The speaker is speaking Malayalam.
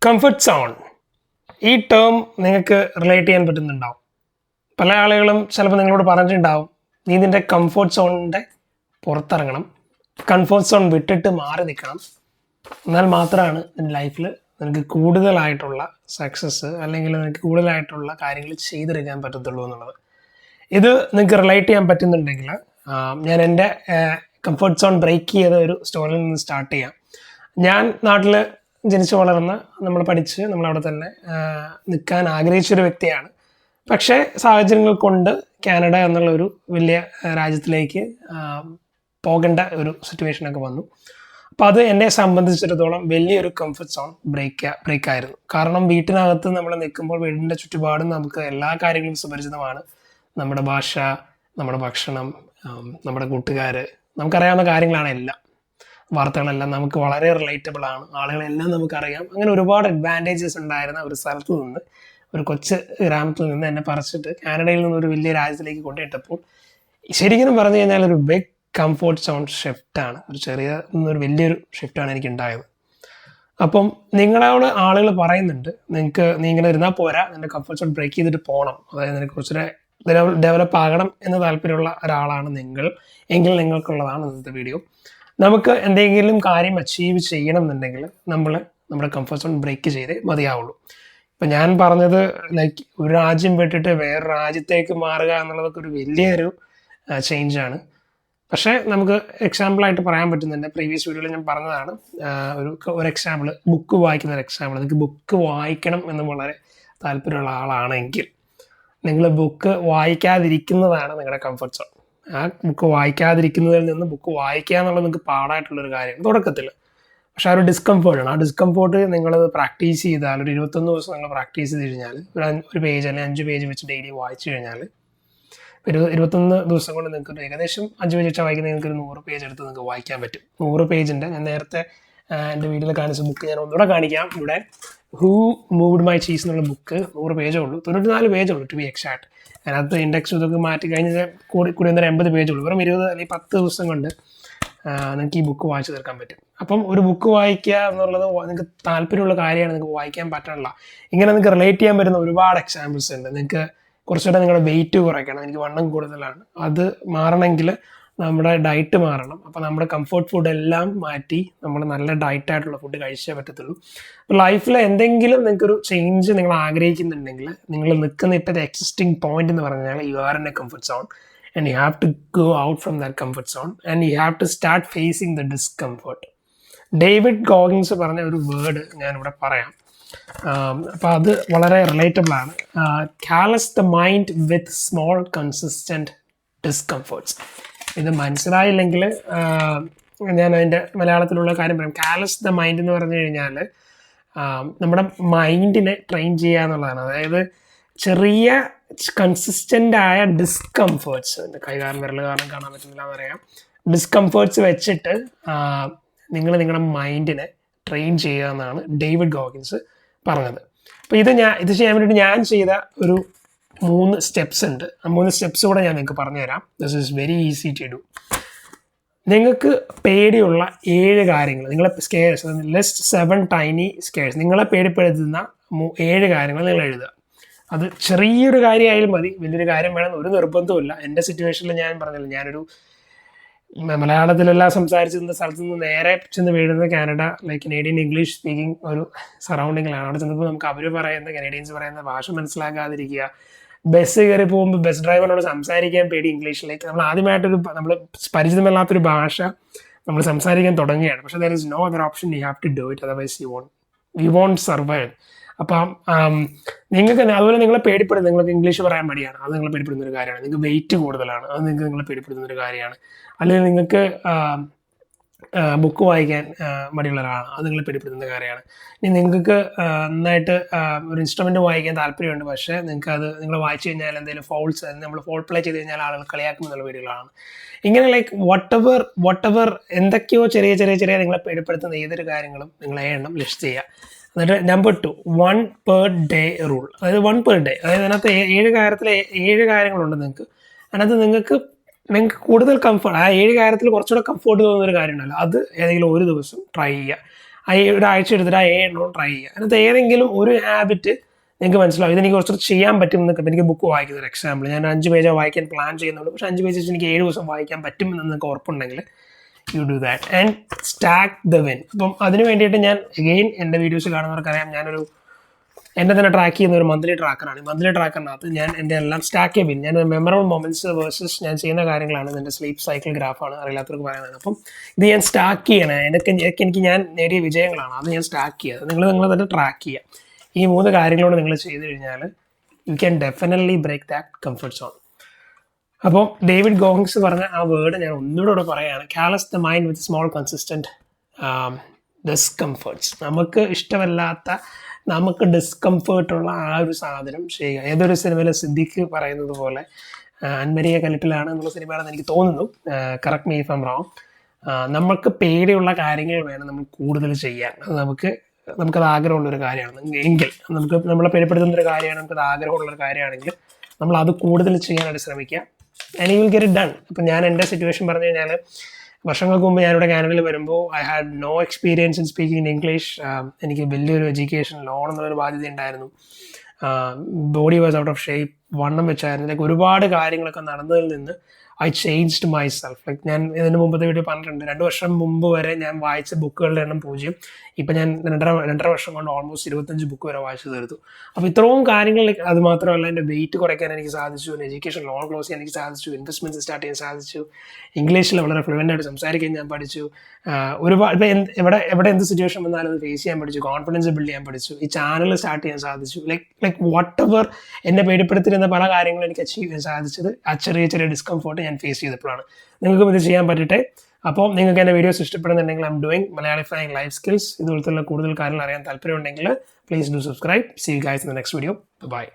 കംഫർട്ട് സോൺ ഈ ടേം നിങ്ങൾക്ക് റിലേറ്റ് ചെയ്യാൻ പറ്റുന്നുണ്ടാവും. പല ആളുകളും ചിലപ്പോൾ നിങ്ങളോട് പറഞ്ഞിട്ടുണ്ടാവും, നീ നിൻ്റെ കംഫർട്ട് സോണിൻ്റെ പുറത്തിറങ്ങണം, കംഫർട്ട് സോൺ വിട്ടിട്ട് മാറി നിൽക്കണം, എന്നാൽ മാത്രമാണ് നിൻ്റെ ലൈഫിൽ നിനക്ക് കൂടുതലായിട്ടുള്ള സക്സസ് അല്ലെങ്കിൽ നിനക്ക് കൂടുതലായിട്ടുള്ള കാര്യങ്ങൾ ചെയ്തെടുക്കാൻ പറ്റത്തുള്ളൂ എന്നുള്ളത്. ഇത് നിങ്ങൾക്ക് റിലേറ്റ് ചെയ്യാൻ പറ്റുന്നുണ്ടെങ്കിൽ ഞാൻ എൻ്റെ കംഫർട്ട് സോൺ ബ്രേക്ക് ചെയ്ത ഒരു സ്റ്റോറിയിൽ നിന്ന് സ്റ്റാർട്ട് ചെയ്യാം. ഞാൻ നാട്ടിൽ ജനിച്ചു വളർന്ന് നമ്മൾ പഠിച്ച് നമ്മളവിടെ തന്നെ നിൽക്കാൻ ആഗ്രഹിച്ചൊരു വ്യക്തിയാണ്. പക്ഷേ സാഹചര്യങ്ങൾ കൊണ്ട് കാനഡ എന്നുള്ള ഒരു വലിയ രാജ്യത്തിലേക്ക് പോകേണ്ട ഒരു സിറ്റുവേഷനൊക്കെ വന്നു. അപ്പോൾ അത് എന്നെ സംബന്ധിച്ചിടത്തോളം വലിയൊരു കംഫർട്ട് സോൺ ബ്രേക്കായിരുന്നു. കാരണം വീട്ടിനകത്ത് നമ്മൾ നിൽക്കുമ്പോൾ വീടിൻ്റെ ചുറ്റുപാടും നമുക്ക് എല്ലാ കാര്യങ്ങളും സുപരിചിതമാണ്. നമ്മുടെ ഭാഷ, നമ്മുടെ ഭക്ഷണം, നമ്മുടെ കൂട്ടുകാർ, നമുക്കറിയാവുന്ന കാര്യങ്ങളാണ് എല്ലാം. വാർത്തകളെല്ലാം നമുക്ക് വളരെ റിലേറ്റബിൾ ആണ്, ആളുകളെല്ലാം നമുക്കറിയാം. അങ്ങനെ ഒരുപാട് അഡ്വാൻറ്റേജസ് ഉണ്ടായിരുന്ന ഒരു സ്ഥലത്ത് നിന്ന്, ഒരു കൊച്ചു ഗ്രാമത്തിൽ നിന്ന് എന്നെ പറിച്ചിട്ട് കാനഡയിൽ നിന്ന് ഒരു വലിയ രാജ്യത്തിലേക്ക് കൊണ്ടുപോയിട്ടപ്പോൾ ശരിക്കും പറഞ്ഞു കഴിഞ്ഞാൽ ഒരു ബിഗ് കംഫോർട്ട് സോൺ ഷിഫ്റ്റാണ്. ഒരു വലിയൊരു ഷിഫ്റ്റാണ് എനിക്ക് ഉണ്ടായത്. അപ്പം നിങ്ങളോട് ആളുകൾ പറയുന്നുണ്ട്, നീ ഇങ്ങനെ ഇരുന്നാൽ പോരാ, നിന്റെ കംഫർട്ട് സോൺ ബ്രേക്ക് ചെയ്തിട്ട് പോകണം, അതായത് നിനക്ക് കുറച്ചുകൂടെ ഡെവലപ്പ് ആകണം എന്ന് താല്പര്യമുള്ള ഒരാളാണ് നിങ്ങൾ എങ്കിൽ നിങ്ങൾക്കുള്ളതാണ് ഇന്നത്തെ വീഡിയോ. നമുക്ക് എന്തെങ്കിലും കാര്യം അച്ചീവ് ചെയ്യണം എന്നുണ്ടെങ്കിൽ നമ്മുടെ കംഫർട്ട് സോൺ ബ്രേക്ക് ചെയ്തേ മതിയാവുള്ളൂ. ഇപ്പം ഞാൻ പറഞ്ഞത് ലൈക്ക് ഒരു രാജ്യം വിട്ടിട്ട് വേറെ രാജ്യത്തേക്ക് മാറുക എന്നുള്ളതൊക്കെ ഒരു വലിയൊരു ചേഞ്ചാണ്. പക്ഷേ നമുക്ക് എക്സാമ്പിളായിട്ട് പറയാൻ പറ്റുന്നുണ്ട്. പ്രീവിയസ് വീഡിയോയിൽ ഞാൻ പറഞ്ഞതാണ് ഒരു എക്സാമ്പിൾ, ബുക്ക് വായിക്കുന്ന ഒരു എക്സാമ്പിൾ. നിങ്ങൾക്ക് ബുക്ക് വായിക്കണം എന്ന് വളരെ താല്പര്യമുള്ള ആളാണെങ്കിൽ നിങ്ങൾ ബുക്ക് വായിക്കാതിരിക്കുന്നതാണ് നിങ്ങളുടെ കംഫർട്ട് സോൺ. ആ ബുക്ക് വായിക്കാതിരിക്കുന്നതിൽ നിന്ന് ബുക്ക് വായിക്കുക എന്നുള്ളത് നിങ്ങൾക്ക് പാടായിട്ടുള്ളൊരു കാര്യമാണ് തുടക്കത്തിൽ. പക്ഷെ ആ ഒരു ഡിസ്കംഫേർട്ടാണ്. ആ ഡിസ്കംഫേർട്ട് നിങ്ങളത് പ്രാക്ടീസ് ചെയ്താൽ, ഒരു 21 ദിവസം നിങ്ങൾ പ്രാക്ടീസ് ചെയ്ത് കഴിഞ്ഞാൽ, ഒരു പേജ് അല്ലെങ്കിൽ 5 പേജ് വെച്ച് ഡെയിലി വായിച്ചു കഴിഞ്ഞാൽ 21 ദിവസം കൊണ്ട് നിങ്ങൾക്ക് ഏകദേശം 5 പേജ് വെച്ചാൽ വായിക്കുന്നത് നിങ്ങൾക്ക് ഒരു 100 പേജ് എടുത്ത് നിങ്ങൾക്ക് വായിക്കാൻ പറ്റും. 100 പേജിൻ്റെ ഞാൻ നേരത്തെ എൻ്റെ വീഡിയോയിൽ കാണിച്ച ബുക്ക് ഞാൻ ഒന്നുകൂടെ കാണിക്കാം. ഇവിടെ ഹൂ മൂവ്ഡ് മൈ ചീസ് എന്നുള്ള ബുക്ക് 100 പേജേ ഉള്ളൂ, 94 പേജേ ഉള്ളൂ ടു ബി എക്സാക്ട്. അതിനകത്ത് ഇൻഡെക്സ് ഇതൊക്കെ മാറ്റി കഴിഞ്ഞാൽ കൂടി 80 പേജ് ഉള്ളൂ. വെറും 20 അല്ലെങ്കിൽ 10 ദിവസം കൊണ്ട് നിങ്ങൾക്ക് ഈ ബുക്ക് വായിച്ചു തീർക്കാൻ പറ്റും. അപ്പം ഒരു ബുക്ക് വായിക്കുക എന്നുള്ളത് നിങ്ങൾക്ക് താല്പര്യമുള്ള കാര്യമാണ്, നിങ്ങൾക്ക് വായിക്കാൻ പറ്റണില്ല. ഇങ്ങനെ നിങ്ങൾക്ക് റിലേറ്റ് ചെയ്യാൻ പറ്റുന്ന ഒരുപാട് എക്സാമ്പിൾസ് ഉണ്ട്. നിങ്ങൾക്ക് കുറച്ചുകൂടെ നിങ്ങളുടെ വെയിറ്റ് കുറയ്ക്കണം, എനിക്ക് വണ്ണം കൂടുതലാണ്, അത് മാറണമെങ്കിൽ നമ്മുടെ ഡയറ്റ് മാറണം. അപ്പോൾ നമ്മുടെ കംഫർട്ട് ഫുഡ് എല്ലാം മാറ്റി നമ്മൾ നല്ല ഡയറ്റായിട്ടുള്ള ഫുഡ് കഴിച്ചേ പറ്റത്തുള്ളൂ. അപ്പോൾ ലൈഫിൽ എന്തെങ്കിലും നിങ്ങൾക്കൊരു ചേഞ്ച് നിങ്ങൾ ആഗ്രഹിക്കുന്നുണ്ടെങ്കിൽ, നിങ്ങൾ നിൽക്കുന്ന ഇപ്പോഴത്തെ എക്സിസ്റ്റിംഗ് പോയിന്റ് എന്ന് പറഞ്ഞാൽ you are in A comfort zone and you have to go out from that comfort zone and you have to start facing the discomfort. David Goggins പറഞ്ഞ ഒരു വേർഡ് ഞാനിവിടെ പറയാം. അപ്പോൾ അത് വളരെ റിലേറ്റബിൾ ആണ്. Callus the mind with small consistent discomforts. ഇത് മനസ്സിലായില്ലെങ്കിൽ ഞാൻ അതിൻ്റെ മലയാളത്തിലുള്ള കാര്യം പറയാം. കാലസ് ദ മൈൻഡ് എന്ന് പറഞ്ഞു കഴിഞ്ഞാൽ നമ്മുടെ മൈൻഡിനെ ട്രെയിൻ ചെയ്യുക എന്നുള്ളതാണ്. അതായത് ചെറിയ കൺസിസ്റ്റൻ്റ് ആയ ഡിസ്കംഫേർട്സ്, കൈകാരം വിരൽ കാരണം കാണാൻ പറ്റുന്നില്ല എന്നറിയാം, ഡിസ്കംഫേർട്സ് വെച്ചിട്ട് നിങ്ങൾ നിങ്ങളുടെ മൈൻഡിനെ ട്രെയിൻ ചെയ്യുക എന്നാണ് ഡേവിഡ് ഗോഗിൻസ് പറഞ്ഞത്. അപ്പോൾ ഇത് ചെയ്യാൻ വേണ്ടിയിട്ട് ഞാൻ ചെയ്ത ഒരു 3 സ്റ്റെപ്സ് ഉണ്ട്. ആ 3 സ്റ്റെപ്സ് കൂടെ ഞാൻ നിങ്ങൾക്ക് പറഞ്ഞുതരാം. This is very easy to do. നിങ്ങൾക്ക് പേടിയുള്ള 7 കാര്യങ്ങൾ, നിങ്ങളെ സ്കെയർസ്, ലിസ്റ്റ് 7 ടൈനി സ്കെയർസ്, നിങ്ങളെ പേടിപ്പെടുത്തുന്ന 7 കാര്യങ്ങൾ നിങ്ങൾ എഴുതുക. അത് ചെറിയൊരു കാര്യമായാലും മതി, വലിയൊരു കാര്യം വേണമെന്ന് ഒരു നിർബന്ധമില്ല. എൻ്റെ സിറ്റുവേഷനിൽ ഞാൻ പറഞ്ഞില്ല, ഞാനൊരു മലയാളത്തിലെല്ലാം സംസാരിച്ചിരുന്ന സ്ഥലത്ത് നിന്ന് നേരെ ചെന്ന് വീഴുന്നത് Canada, like Canadian English speaking ഒരു സറൗണ്ടിങ്ങിലാണ്. അവിടെ ചെന്നപ്പോൾ നമുക്ക് അവർ പറയുന്ന, കനേഡിയൻസ് പറയുന്ന ഭാഷ മനസ്സിലാക്കാതിരിക്കുക, ബസ് കയറി പോകുമ്പോൾ ബസ് ഡ്രൈവറിനോട് സംസാരിക്കാൻ പേടി ഇംഗ്ലീഷിലേക്ക്. നമ്മൾ ആദ്യമായിട്ടൊരു നമ്മൾ പരിചിതമല്ലാത്തൊരു ഭാഷ നമ്മൾ സംസാരിക്കാൻ തുടങ്ങുകയാണ്. പക്ഷേ there is no other option, you have to do it, otherwise you won't survive. അപ്പം നിങ്ങൾക്ക് അതുപോലെ നിങ്ങളെ പേടിപ്പെടുന്നത്, നിങ്ങൾക്ക് ഇംഗ്ലീഷ് പറയാൻ മടിയാണ്, അത് നിങ്ങളെ പേടിപ്പെടുന്ന ഒരു കാര്യമാണ്. നിങ്ങൾക്ക് വെയിറ്റ് കൂടുതലാണ്, അത് നിങ്ങളെ പേടിപ്പെടുന്ന ഒരു കാര്യമാണ്. അല്ലെങ്കിൽ നിങ്ങൾക്ക് ബുക്ക് വായിക്കാൻ മടിയുള്ള ഒരാളാണ്, അത് നിങ്ങളെ പേടിപ്പെടുന്ന കാര്യമാണ്. ഇനി നിങ്ങൾക്ക് നന്നായിട്ട് ഒരു ഇൻസ്ട്രുമെൻ്റ് വായിക്കാൻ താല്പര്യമുണ്ട്, പക്ഷേ നിങ്ങൾ വായിച്ചു കഴിഞ്ഞാൽ എന്തെങ്കിലും നമ്മൾ ഫോൾ പ്ലേ ചെയ്ത് കഴിഞ്ഞാൽ ആളുകൾ കളിയാക്കും എന്നുള്ള പേടികളാണ്. ഇങ്ങനെ ലൈക്ക് വട്ട് എവർ എന്തൊക്കെയോ ചെറിയ നിങ്ങളെ പേടിപ്പെടുത്തുന്ന ഏതൊരു കാര്യങ്ങളും നിങ്ങൾ എണ്ണം ലിസ്റ്റ് ചെയ്യുക. എന്നിട്ട് നമ്പർ 2, 1 per day റൂൾ. അതായത് 1 per day, അതായത് അതിനകത്ത് 7 കാര്യങ്ങളുണ്ട് നിങ്ങൾക്ക്. അതിനകത്ത് നിങ്ങൾക്ക് കൂടുതൽ കംഫർട്ട്, ആ 7 കാര്യത്തിൽ കുറച്ചുകൂടെ കംഫർട്ട് തോന്നുന്നൊരു കാര്യം ഉണ്ടല്ലോ, അത് ഏതെങ്കിലും ഒരു ദിവസം ട്രൈ ചെയ്യുക. ഒരാഴ്ച എടുത്തിട്ട് ആ 7 എണ്ണവും ട്രൈ ചെയ്യുക. അതിനകത്ത് ഏതെങ്കിലും ഒരു ഹാബിറ്റ് നിങ്ങൾക്ക് മനസ്സിലാവും ഇതെനിക്ക് കുറച്ച് ചെയ്യാൻ പറ്റും എന്നൊക്കെ. എനിക്ക് ബുക്ക് വായിക്കുന്ന ഒരു എക്സാമ്പിൾ, ഞാൻ 5 പേജ് വായിക്കാൻ പ്ലാൻ ചെയ്യുന്നുള്ളൂ, പക്ഷേ 5 പേജ് എനിക്ക് 7 ദിവസം വായിക്കാൻ പറ്റുമെന്ന് നിങ്ങൾക്ക് ഉറപ്പുണ്ടെങ്കിൽ you do that and stack the win. അപ്പം അതിന് വേണ്ടിയിട്ട് ഞാൻ അഗെയിൻ എൻ്റെ വീഡിയോസ് കാണുന്നവർക്കറിയാം, എന്നെ തന്നെ ട്രാക്ക് ചെയ്യുന്ന ഒരു മന്ത്ലി ട്രാക്കറാണ്. മന്ത്ലി ട്രാക്കറിനകത്ത് ഞാൻ എൻ്റെ എല്ലാം സ്റ്റാക്ക് ചെയ്യും. ഞാൻ മെമ്മറബിൾ മൊമെന്റ്സ് വേഴ്സസ് ഞാൻ ചെയ്യുന്ന കാര്യങ്ങളാണ്. എൻ്റെ സ്ലീപ്പ് സൈക്കിൾ ഗ്രാഫാണ്, അറിയാത്തവർക്ക് പറയുന്നത്. അപ്പം ഇത് ഞാൻ സ്റ്റാക്ക് ചെയ്യണേ, എനിക്ക് ഞാൻ നേടിയ വിജയങ്ങളാണ്, അത് ഞാൻ സ്റ്റാക്ക് ചെയ്യുക. നിങ്ങൾ തന്നെ ട്രാക്ക് ചെയ്യുക. ഈ 3 കാര്യങ്ങളോട് നിങ്ങൾ ചെയ്ത് കഴിഞ്ഞാൽ you can definitely break that comfort zone. അപ്പോൾ ഡേവിഡ് ഗോഗിൻസ് പറഞ്ഞ ആ വേർഡ് ഞാൻ ഒന്നുകൂടെ പറയുകയാണ്, callus the mind with small consistent discomforts. നമുക്ക് ഇഷ്ടമല്ലാത്ത, നമുക്ക് ഡിസ്കംഫേർട്ടുള്ള ആ ഒരു സാധനം ചെയ്യുക. ഏതൊരു സിനിമയിലെ സിദ്ദിഖ് പറയുന്നത് പോലെ, അൻമരിയ കലിപ്പിലാണ് എന്നുള്ള സിനിമയാണെന്ന് എനിക്ക് തോന്നുന്നു, correct me if I am wrong. നമുക്ക് പേടിയുള്ള കാര്യങ്ങൾ വേണം നമ്മൾ കൂടുതൽ ചെയ്യാൻ. അത് നമുക്കത് ആഗ്രഹമുള്ളൊരു കാര്യമാണ് എങ്കിൽ, നമ്മളെ പേടിപ്പെടുത്തുന്നൊരു കാര്യമാണ്, നമുക്കത് ആഗ്രഹമുള്ളൊരു കാര്യമാണെങ്കിൽ നമ്മൾ അത് കൂടുതൽ ചെയ്യാനായിട്ട് ശ്രമിക്കുക. And you will get it done. ഇപ്പം ഞാൻ എൻ്റെ സിറ്റുവേഷൻ പറഞ്ഞു കഴിഞ്ഞാൽ, വർഷങ്ങൾക്ക് മുമ്പ് ഞാനിവിടെ കാനഡയിൽ വരുമ്പോൾ I had no experience in speaking in English. എനിക്ക് വലിയൊരു എഡ്യൂക്കേഷൻ ലോൺ എന്നുള്ളൊരു ബാധ്യത ഉണ്ടായിരുന്നു. Body was out of shape, വണ്ണം വെച്ചായിരുന്നു. ലൈക്ക് ഒരുപാട് കാര്യങ്ങളൊക്കെ നടന്നതിൽ നിന്ന് I changed myself. Like ഞാൻ ഇതിന് മുമ്പത്തെ വീഡിയോ പറഞ്ഞിട്ടുണ്ട്, 2 വർഷം മുമ്പ് വരെ ഞാൻ വായിച്ച ബുക്കുകളുടെ എണ്ണം 0. ഇപ്പം ഞാൻ 2.5 വർഷം കൊണ്ട് ഓൾമോസ്റ്റ് 25 ബുക്ക് വരെ വായിച്ചു തീർത്തു. അപ്പോൾ ഇത്രയും കാര്യങ്ങൾ, അത് മാത്രമല്ല എൻ്റെ വെയിറ്റ് കുറയ്ക്കാൻ എനിക്ക് സാധിച്ചു, എൻ്റെ എഡ്യൂക്കേഷൻ ലോൺ ക്ലോസ് ചെയ്യാൻ എനിക്ക് സാധിച്ചു, ഇൻവെസ്റ്റ്മെൻറ്റ്സ് സ്റ്റാർട്ട് ചെയ്യാൻ സാധിച്ചു, ഇംഗ്ലീഷിൽ വളരെ ഫ്ലുവൻ്റായിട്ട് സംസാരിക്കാൻ ഞാൻ പഠിച്ചു. ഒരുപാട് ഇപ്പം എവിടെ എന്ത് സിറ്റുവേഷൻ വന്നാലും അത് ഫേസ് ചെയ്യാൻ പഠിച്ചു, കോൺഫിഡൻസ് ബിൽഡ് ചെയ്യാൻ പഠിച്ചു, ഈ ചാനൽ സ്റ്റാർട്ട് ചെയ്യാൻ സാധിച്ചു. ലൈക്ക് വാട്ട് എവർ എന്നെ പേടിപ്പെടുത്തിരുന്ന പല കാര്യങ്ങളും എനിക്ക് അച്ചീവ് ചെയ്യാൻ സാധിച്ചത് ആ ചെറിയ ഡിസ്കംഫോർട്ട് ഞാൻ ഫേസ് ചെയ്തപ്പോഴാണ്. നിങ്ങൾക്കും ഇത് ചെയ്യാൻ പറ്റട്ടെ. അപ്പോൾ നിങ്ങൾക്ക് എൻ്റെ വീഡിയോസ് ഇഷ്ടപ്പെടുന്നുണ്ടെങ്കിൽ, ഐ എം ഡൂയിങ് മലയാളിഫൈങ് ലൈഫ് സ്കിൽസ്, ഇതുപോലത്തുള്ള കൂടുതൽ കാര്യങ്ങൾ അറിയാൻ താല്പര്യമുണ്ടെങ്കിൽ please do subscribe. See you guys in the next video. By.